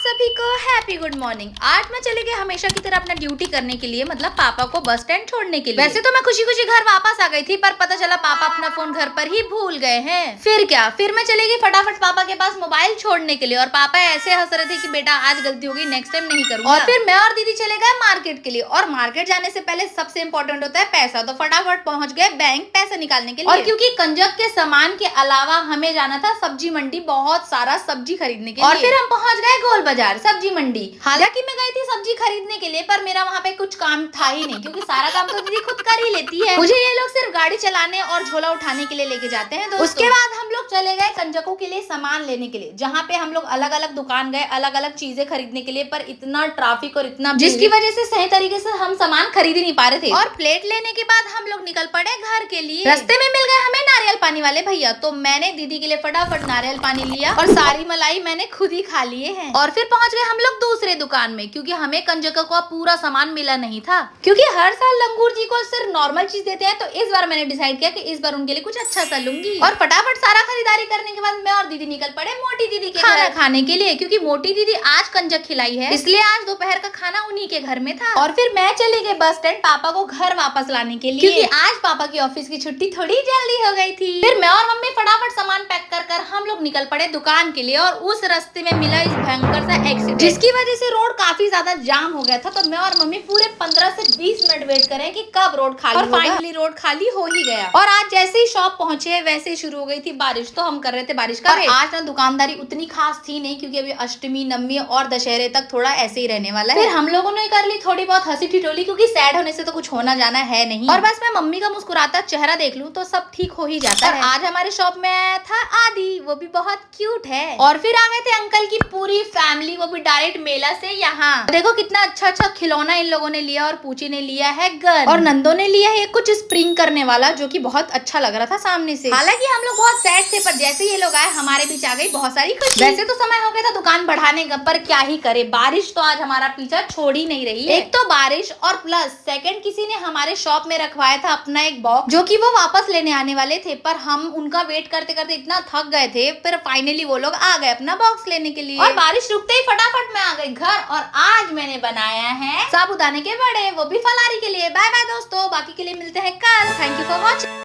सभी को happy good morning. आज मैं चली गई हमेशा की तरह अपना ड्यूटी करने के लिए, मतलब पापा को बस स्टैंड छोड़ने के लिए। वैसे तो मैं खुशी खुशी घर वापस आ गई थी, पर पता चला पापा अपना फोन घर पर ही भूल गए हैं। फिर क्या, फिर मैं चली गई फटाफट पापा के पास मोबाइल छोड़ने के लिए, और पापा ऐसे हंस रहे थे कि बेटा आज गलती होगी, नेक्स्ट टाइम नहीं करूंगा। और फिर मैं और दीदी चले गए मार्केट के लिए, और मार्केट जाने से पहले सबसे इम्पोर्टेंट होता है पैसा, तो फटाफट पहुंच गए बैंक पैसा निकालने के लिए। और क्योंकि कंजक के सामान के अलावा हमें जाना था सब्जी मंडी, बहुत सारा सब्जी खरीदने के लिए। और फिर हम पहुंच गए गोल बाजार सब्जी मंडी। हालांकि मैं गई थी सब्जी खरीदने के लिए, पर मेरा वहाँ पे कुछ काम था ही नहीं, क्योंकि सारा काम तो दीदी खुद कर ही लेती है। मुझे ये लोग सिर्फ गाड़ी चलाने और झोला उठाने के लिए लेके जाते हैं। उसके बाद हम लोग चले गए कंजकों के लिए सामान लेने के लिए, जहाँ पे हम लोग अलग अलग दुकान गए अलग अलग चीजें खरीदने के लिए, पर इतना ट्रैफिक और इतना जिसकी वजह से सही तरीके से हम सामान खरीद ही नहीं पा रहे थे। और प्लेट लेने के बाद हम लोग निकल पड़े घर के लिए। रास्ते में मिल गए हमें नारियल पानी वाले भैया, तो मैंने दीदी के लिए फटाफट नारियल पानी लिया, और सारी मलाई मैंने खुद ही खा लिए हैं। और फिर पहुंच गए हम लोग दूसरे दुकान में, क्योंकि हमें कंजक का पूरा सामान मिला नहीं था। क्योंकि हर साल लंगूर जी को सिर्फ नॉर्मल चीज देते हैं, तो इस बार मैंने डिसाइड किया कि इस बार उनके लिए कुछ अच्छा सा लूंगी। और फटाफट सारा खरीदारी करने के बाद मैं और दीदी निकल पड़े मोटी दीदी के खाना खाने के लिए, क्योंकि मोटी दीदी आज कंजक खिलाई है, इसलिए आज दोपहर का खाना उन्हीं के घर में था। और फिर मैं चली गई बस स्टैंड पापा को घर वापस लाने के लिए, क्योंकि आज पापा की ऑफिस की छुट्टी थोड़ी जल्दी हो गई थी। फिर मैं और मम्मी फटाफट सामान पैक कर हम लोग निकल पड़े दुकान के लिए, और उस रास्ते में मिला इस भयंकर सा एक्सीडेंट, जिसकी वजह से रोड काफी ज्यादा जाम हो गया था। तो मैं और मम्मी पूरे 15 से 20 मिनट वेट करें कि कब रोड खाली होगा, और फाइनली रोड खाली हो ही गया। और आज जैसे ही शॉप पहुंचे वैसे ही शुरू हो गई थी बारिश, तो हम कर रहे थे बारिश का वेट। आज ना दुकानदारी उतनी खास थी नहीं, क्योंकि अभी अष्टमी नवमी और दशहरे तक थोड़ा ऐसे ही रहने वाला है। फिर हम लोगों ने कर ली थोड़ी बहुत हंसी ठिठोली, क्योंकि सैड होने से तो कुछ होना जाना है नहीं, और बस मैं मम्मी का मुस्कुराता चेहरा देख लूं तो सब ठीक हो ही जाता है। आज हमारे शॉप में आया था आदि, वो भी बहुत क्यूट है। और फिर आ गए थे अंकल की पूरी फैमिली, वो भी डायरेक्ट मेला से यहाँ। देखो कितना अच्छा अच्छा खिलौना इन लोगों ने लिया, और पूची ने लिया है गन, और नंदो ने लिया है कुछ स्प्रिंग करने वाला, जो कि बहुत अच्छा लग रहा था सामने से। हालांकि हम लोग बहुत सैड थे, पर जैसे ये लोग आए हमारे बीच आ गई बहुत सारी खुशी। वैसे तो समय हो गया था दुकान बढ़ाने का, पर क्या ही करे, बारिश तो आज हमारा पीछा छोड़ ही नहीं रही है। एक तो बारिश, और प्लस सेकंड किसी ने हमारे शॉप में रखवाया था अपना एक बॉक्स, जो कि वो वापस लेने आने वाले थे, पर हम उनका वेट करते करते इतना थक गए थे, फिर फाइनली वो लोग आ गए अपना बॉक्स लेने के लिए। और बारिश रुकते ही फटाफट मैं आ गई घर, और आज मैंने बनाया है साबूदाने के बड़े, वो भी फलारी के लिए। बाय बाय दोस्तों, बाकी के लिए मिलते हैं कल। Thank you for watching.